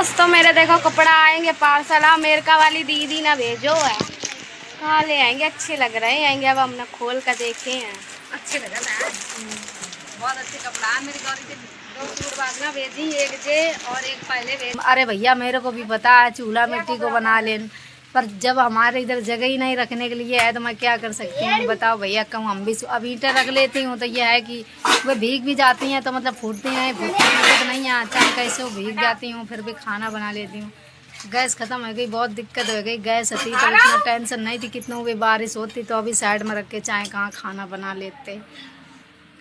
दोस्तों मेरे देखो कपड़ा आएंगे पार्सल। अमेरिका वाली दीदी ना भेजो है, कहाँ ले आएंगे। अच्छे लग रहे हैं, अब हमने खोल कर देखे हैं। अच्छे लग रहा है, बहुत अच्छे कपड़ा है। मेरी गौरी से 2 सूट बाद ना भेजी, एक जे और एक पहले भेज। अरे भैया मेरे को भी पता है चूल्हा मिट्टी को बना लें, पर जब हमारे इधर जगह ही नहीं रखने के लिए है तो मैं क्या कर सकती हूँ बताओ भैया। कहूँ हम भी अब ईंटें रख लेती हूँ तो ये है कि वे भीग भी जाती हैं तो मतलब फूटती नहीं, फूटती तो नहीं है। चाहे कैसे वो भीग जाती हूँ, फिर भी खाना बना लेती हूँ। गैस ख़त्म हो गई, बहुत दिक्कत हो गई। गैस थी तो इतना टेंशन नहीं थी, कितनों भी बारिश होती तो अभी साइड में रख के चाहे कहाँ खाना बना लेते।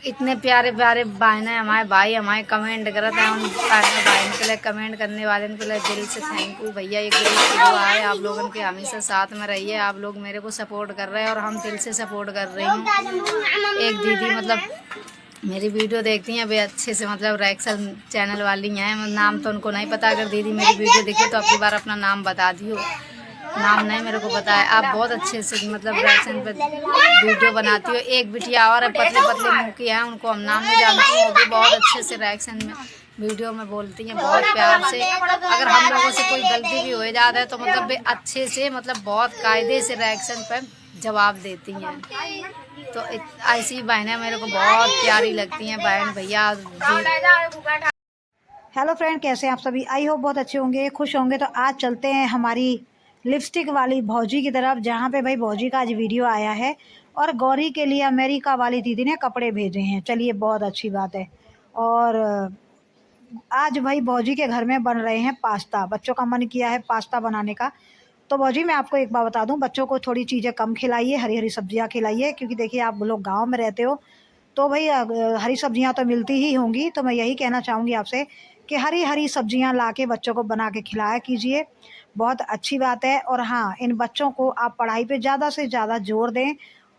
इतने प्यारे प्यारे बहन है हमारे भाई, हमारे कमेंट करते हैं। हम बहन के लिए कमेंट करने वाले के लिए दिल से थैंक यू भैया। ये दिल की दुआ है आप लोगों के, हमेशा साथ में रहिए। आप लोग मेरे को सपोर्ट कर रहे हैं और हम दिल से सपोर्ट कर रही हूँ। एक दीदी मतलब मेरी वीडियो देखती हैं वे अच्छे से, मतलब रिएक्शन चैनल वाली हैं। नाम तो उनको नहीं पता, अगर दीदी मेरी वीडियो देखे तो अपनी बार अपना नाम बता दियो। नाम नहीं मेरे को पता है। आप बहुत अच्छे से मतलब रिएक्शन पे वीडियो बनाती हो। एक बिटिया और पतले पतले मुँह की है, उनको हम नाम नहीं जानती हूँ, वो भी बहुत अच्छे से रिएक्शन में वीडियो में बोलती हैं, बहुत प्यार से। अगर हम लोगों से कोई गलती भी हो जाता है तो मतलब वे अच्छे से मतलब बहुत कायदे से रिएक्शन पर जवाब देती हैं। तो ऐसी बहनें मेरे को बहुत प्यारी लगती हैं, बहन भैया। हेलो फ्रेंड, कैसे हैं आप सभी? आई होप बहुत अच्छे होंगे, खुश होंगे। तो आज चलते हैं हमारी लिपस्टिक वाली भौजी की तरफ, जहाँ पे भाई भौजी का आज वीडियो आया है और गौरी के लिए अमेरिका वाली दीदी ने कपड़े भेजे हैं। चलिए, बहुत अच्छी बात है। और आज भाई भौजी के घर में बन रहे हैं पास्ता। बच्चों का मन किया है पास्ता बनाने का। तो भौजी मैं आपको एक बात बता दूं, बच्चों को थोड़ी चीज़ें कम खिलाइए, हरी हरी सब्जियां खिलाइए, क्योंकि देखिए आप लोग गांव में रहते हो तो भाई हरी सब्जियां तो मिलती ही होंगी। तो मैं यही कहना चाहूँगी आपसे कि हरी हरी सब्जियां ला के बच्चों को बना के खिलाया कीजिए, बहुत अच्छी बात है। और हाँ, इन बच्चों को आप पढ़ाई पे ज़्यादा से ज़्यादा जोर दें,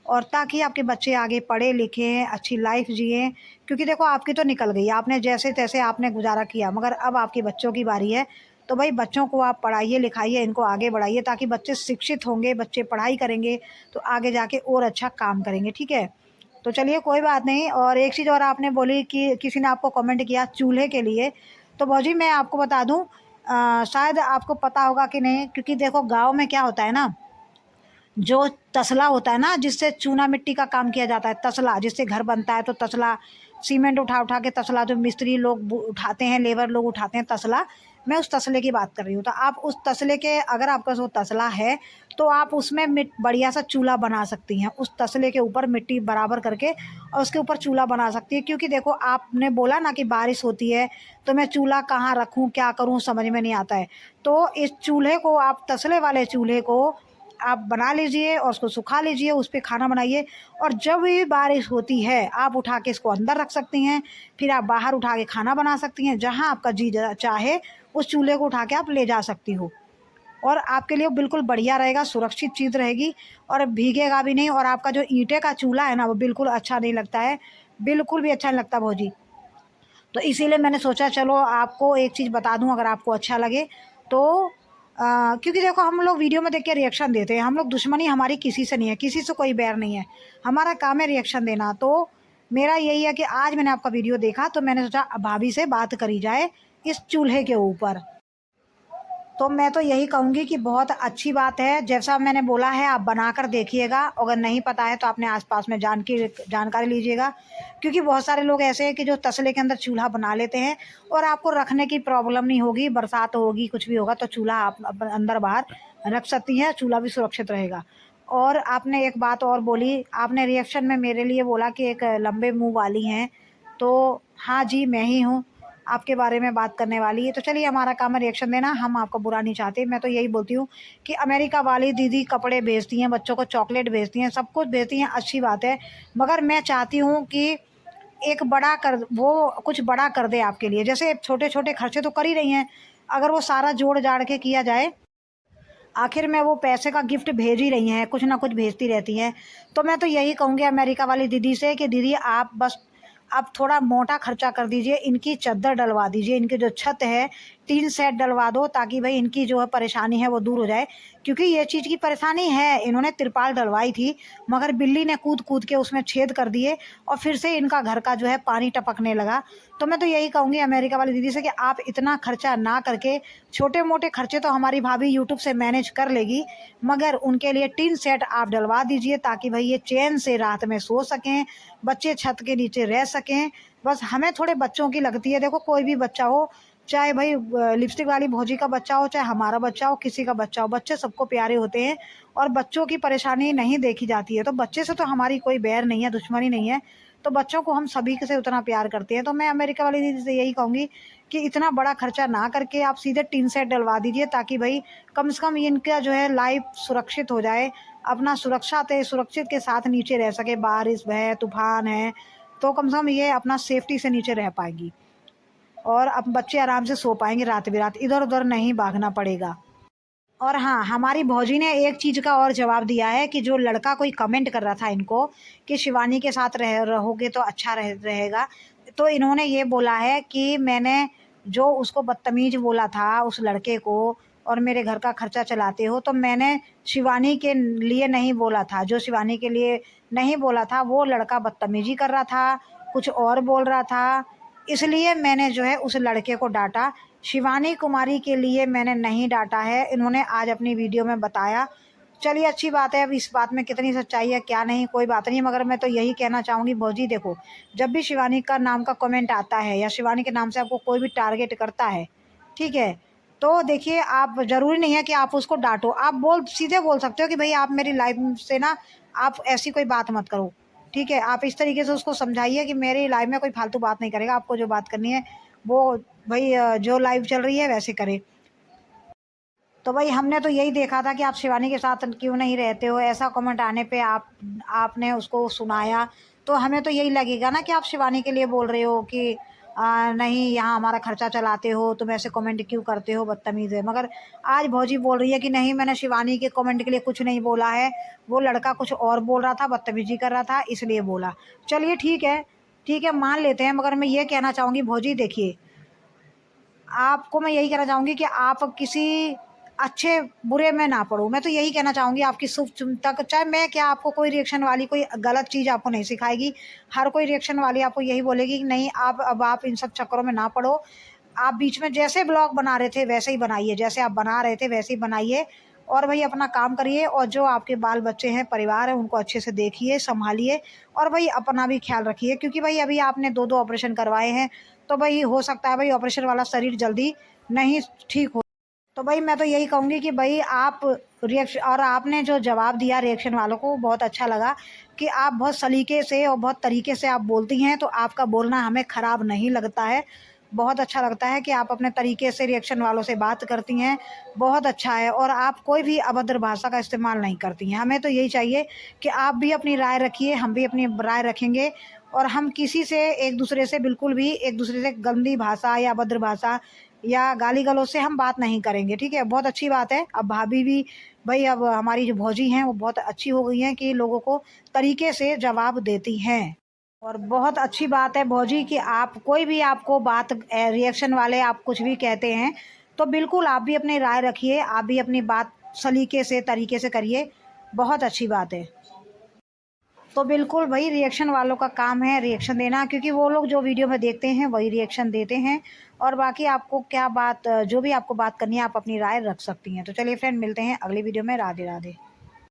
और ताकि आपके बच्चे आगे पढ़े लिखें, अच्छी लाइफ जिएं। क्योंकि देखो आपकी तो निकल गई, आपने जैसे तैसे आपने गुजारा किया, मगर अब आपके बच्चों की बारी है। तो भाई बच्चों को आप पढ़ाइए लिखाइए, इनको आगे बढ़ाइए, ताकि बच्चे शिक्षित होंगे, बच्चे पढ़ाई करेंगे तो आगे जाके और अच्छा काम करेंगे, ठीक है? तो चलिए, कोई बात नहीं। और एक चीज़ और आपने बोली कि किसी ने आपको कमेंट किया चूल्हे के लिए। तो भौजी मैं आपको बता दूं, शायद आपको पता होगा कि नहीं, क्योंकि देखो गांव में क्या होता है ना, जो तसला होता है ना, जिससे चूना मिट्टी का काम किया जाता है, तसला जिससे घर बनता है, तो तसला सीमेंट उठा उठा के तसला जो मिस्त्री लोग उठाते हैं, लेबर लोग उठाते हैं तसला, मैं उस तसले की बात कर रही हूँ। तो आप उस तसले के, अगर आपका वो तसला है तो आप उसमें बढ़िया सा चूल्हा बना सकती हैं। उस तसले के ऊपर मिट्टी बराबर करके और उसके ऊपर चूल्हा बना सकती है। क्योंकि देखो आपने बोला ना कि बारिश होती है तो मैं चूल्हा कहाँ रखूँ, क्या करूँ, समझ में नहीं आता है। तो इस चूल्हे को आप, तसले वाले चूल्हे को आप बना लीजिए और उसको सुखा लीजिए, उस पे खाना बनाइए। और जब भी बारिश होती है आप उठा के इसको अंदर रख सकती हैं, फिर आप बाहर उठा के खाना बना सकती हैं। जहां आपका जी चाहे उस चूल्हे को उठा के आप ले जा सकती हो, और आपके लिए बिल्कुल बढ़िया रहेगा, सुरक्षित चीज़ रहेगी और भीगेगा भी नहीं। और आपका जो ईंटे का चूल्हा है ना, वो बिल्कुल अच्छा नहीं लगता है, बिल्कुल भी अच्छा नहीं लगता भौजी। तो इसीलिए मैंने सोचा चलो आपको एक चीज़ बता दूं, अगर आपको अच्छा लगे तो। क्योंकि देखो हम लोग वीडियो में देख के रिएक्शन देते हैं, हम लोग, दुश्मनी हमारी किसी से नहीं है, किसी से कोई बैर नहीं है, हमारा काम है रिएक्शन देना। तो मेरा यही है कि आज मैंने आपका वीडियो देखा तो मैंने सोचा भाभी से बात करी जाए इस चूल्हे के ऊपर। तो मैं तो यही कहूँगी कि बहुत अच्छी बात है, जैसा मैंने बोला है आप बनाकर देखिएगा। अगर नहीं पता है तो अपने आसपास में जानकारी लीजिएगा। क्योंकि बहुत सारे लोग ऐसे हैं कि जो तसले के अंदर चूल्हा बना लेते हैं और आपको रखने की प्रॉब्लम नहीं होगी, बरसात होगी कुछ भी होगा तो चूल्हा आप अंदर बाहर रख सकती हैं, चूल्हा भी सुरक्षित रहेगा। और आपने एक बात और बोली, आपने रिएक्शन में मेरे लिए बोला कि एक लंबे मुँह वाली हैं। तो हाँ जी, मैं ही हूँ आपके बारे में बात करने वाली है। तो चलिए, हमारा काम है रिएक्शन देना, हम आपको बुरा नहीं चाहते। मैं तो यही बोलती हूँ कि अमेरिका वाली दीदी कपड़े भेजती हैं, बच्चों को चॉकलेट भेजती हैं, सब कुछ भेजती हैं, अच्छी बात है। मगर मैं चाहती हूँ कि एक बड़ा कर, वो कुछ बड़ा कर दे आपके लिए। जैसे छोटे छोटे खर्चे तो कर ही रही हैं, अगर वो सारा जोड़ जाड़ के किया जाए, आखिर में वो पैसे का गिफ्ट भेज ही रही हैं, कुछ ना कुछ भेजती रहती हैं। तो मैं तो यही कहूँगी अमेरिका वाली दीदी से कि दीदी आप थोड़ा मोटा खर्चा कर दीजिए, इनकी चद्दर डलवा दीजिए, इनकी जो छत है 3 सेट डलवा दो ताकि भाई इनकी जो है परेशानी है वो दूर हो जाए, क्योंकि ये चीज़ की परेशानी है। इन्होंने तिरपाल डलवाई थी मगर बिल्ली ने कूद कूद के उसमें छेद कर दिए और फिर से इनका घर का जो है पानी टपकने लगा। तो मैं तो यही कहूँगी अमेरिका वाली दीदी से कि आप इतना खर्चा ना करके, छोटे मोटे खर्चे तो हमारी भाभी यूट्यूब से मैनेज कर लेगी, मगर उनके लिए 3 सेट आप डलवा दीजिए ताकि भाई ये चैन से रात में सो सकें, बच्चे छत के नीचे रह सकें। बस हमें थोड़े बच्चों की लगती है, देखो कोई भी बच्चा हो, चाहे भाई लिपस्टिक वाली भौजी का बच्चा हो, चाहे हमारा बच्चा हो, किसी का बच्चा हो, बच्चे सबको प्यारे होते हैं और बच्चों की परेशानी नहीं देखी जाती है। तो बच्चे से तो हमारी कोई बैर नहीं है, दुश्मनी नहीं है, तो बच्चों को हम सभी से उतना प्यार करते हैं। तो मैं अमेरिका वाली दीदी से यही कहूँगी कि इतना बड़ा खर्चा ना करके आप सीधे 3 सेट डलवा दीजिए ताकि भाई कम से कम इनका जो है लाइफ सुरक्षित हो जाए, अपना सुरक्षित के साथ नीचे रह सके। बारिश है, तूफान है, तो कम से कम ये अपना सेफ्टी से नीचे रह पाएगी और अब बच्चे आराम से सो पाएंगे, रात बिरात इधर उधर नहीं भागना पड़ेगा। और हाँ, हमारी भौजी ने एक चीज़ का और जवाब दिया है कि जो लड़का कोई कमेंट कर रहा था इनको कि शिवानी के साथ रहोगे तो अच्छा रहेगा, तो इन्होंने ये बोला है कि मैंने जो उसको बदतमीज़ बोला था उस लड़के को और मेरे घर का खर्चा चलाते हो, तो मैंने शिवानी के लिए नहीं बोला था। जो शिवानी के लिए नहीं बोला था वो लड़का बदतमीज़ी कर रहा था, कुछ और बोल रहा था, इसलिए मैंने जो है उस लड़के को डांटा। शिवानी कुमारी के लिए मैंने नहीं डांटा है, इन्होंने आज अपनी वीडियो में बताया। चलिए अच्छी बात है, अब इस बात में कितनी सच्चाई है क्या नहीं कोई बात नहीं, मगर मैं तो यही कहना चाहूँगी भौजी देखो, जब भी शिवानी का नाम का कमेंट आता है या शिवानी के नाम से आपको कोई भी टारगेट करता है, ठीक है, तो देखिए आप ज़रूरी नहीं है कि आप उसको डांटो, आप सीधे बोल सकते हो कि भाई आप मेरी लाइफ से ना आप ऐसी कोई बात मत करो, ठीक है। आप इस तरीके से उसको समझाइए कि मेरी लाइफ में कोई फालतू बात नहीं करेगा, आपको जो बात करनी है वो भाई जो लाइफ चल रही है वैसे करे। तो भाई हमने तो यही देखा था कि आप शिवानी के साथ क्यों नहीं रहते हो, ऐसा कमेंट आने पे आपने उसको सुनाया, तो हमें तो यही लगेगा ना कि आप शिवानी के लिए बोल रहे हो कि नहीं यहाँ हमारा खर्चा चलाते हो, तुम ऐसे कमेंट क्यों करते हो, बदतमीज़ है। मगर आज भौजी बोल रही है कि नहीं मैंने शिवानी के कमेंट के लिए कुछ नहीं बोला है, वो लड़का कुछ और बोल रहा था, बदतमीज़ी कर रहा था इसलिए बोला। चलिए ठीक है मान लेते हैं, मगर मैं ये कहना चाहूँगी भौजी देखिए, आपको मैं यही कहना चाहूँगी कि आप किसी अच्छे बुरे में ना पड़ो। मैं तो यही कहना चाहूँगी आपकी शुभ तक, चाहे मैं क्या, आपको कोई रिएक्शन वाली कोई गलत चीज़ आपको नहीं सिखाएगी। हर कोई रिएक्शन वाली आपको यही बोलेगी कि नहीं आप इन सब चक्करों में ना पड़ो। आप बीच में जैसे ब्लॉग बना रहे थे वैसे ही बनाइए, जैसे आप बना रहे थे वैसे ही बनाइए और भाई अपना काम करिए और जो आपके बाल बच्चे हैं, परिवार है, उनको अच्छे से देखिए, संभालिए और भाई अपना भी ख्याल रखिए, क्योंकि भाई अभी आपने 2-2 ऑपरेशन करवाए हैं, तो भाई हो सकता है भाई ऑपरेशन वाला शरीर जल्दी नहीं ठीक हो। तो भाई मैं तो यही कहूँगी कि भाई आप रिएक्शन, और आपने जो जवाब दिया रिएक्शन वालों को बहुत अच्छा लगा कि आप बहुत सलीके से और बहुत तरीके से आप बोलती हैं, तो आपका बोलना हमें ख़राब नहीं लगता है। बहुत अच्छा लगता है कि आप अपने तरीके से रिएक्शन वालों से बात करती हैं, बहुत अच्छा है। और आप कोई भी अभद्र भाषा का इस्तेमाल नहीं करती हैं। हमें तो यही चाहिए कि आप भी अपनी राय रखिए, हम भी अपनी राय रखेंगे और हम किसी से एक दूसरे से बिल्कुल भी एक दूसरे से गंदी भाषा या अभद्र भाषा या गाली गलौज से हम बात नहीं करेंगे, ठीक है। बहुत अच्छी बात है, अब भाभी भी भाई अब हमारी जो भौजी हैं वो बहुत अच्छी हो गई हैं कि लोगों को तरीके से जवाब देती हैं। और बहुत अच्छी बात है भौजी कि आप कोई भी आपको बात रिएक्शन वाले आप कुछ भी कहते हैं तो बिल्कुल आप भी अपनी राय रखिए, आप भी अपनी बात सलीके से तरीके से करिए, बहुत अच्छी बात है। तो बिल्कुल भाई रिएक्शन वालों का काम है रिएक्शन देना, क्योंकि वो लोग जो वीडियो में देखते हैं वही रिएक्शन देते हैं। और बाकी आपको क्या बात, जो भी आपको बात करनी है आप अपनी राय रख सकती हैं। तो चलिए फ्रेंड, मिलते हैं अगली वीडियो में। राधे राधे।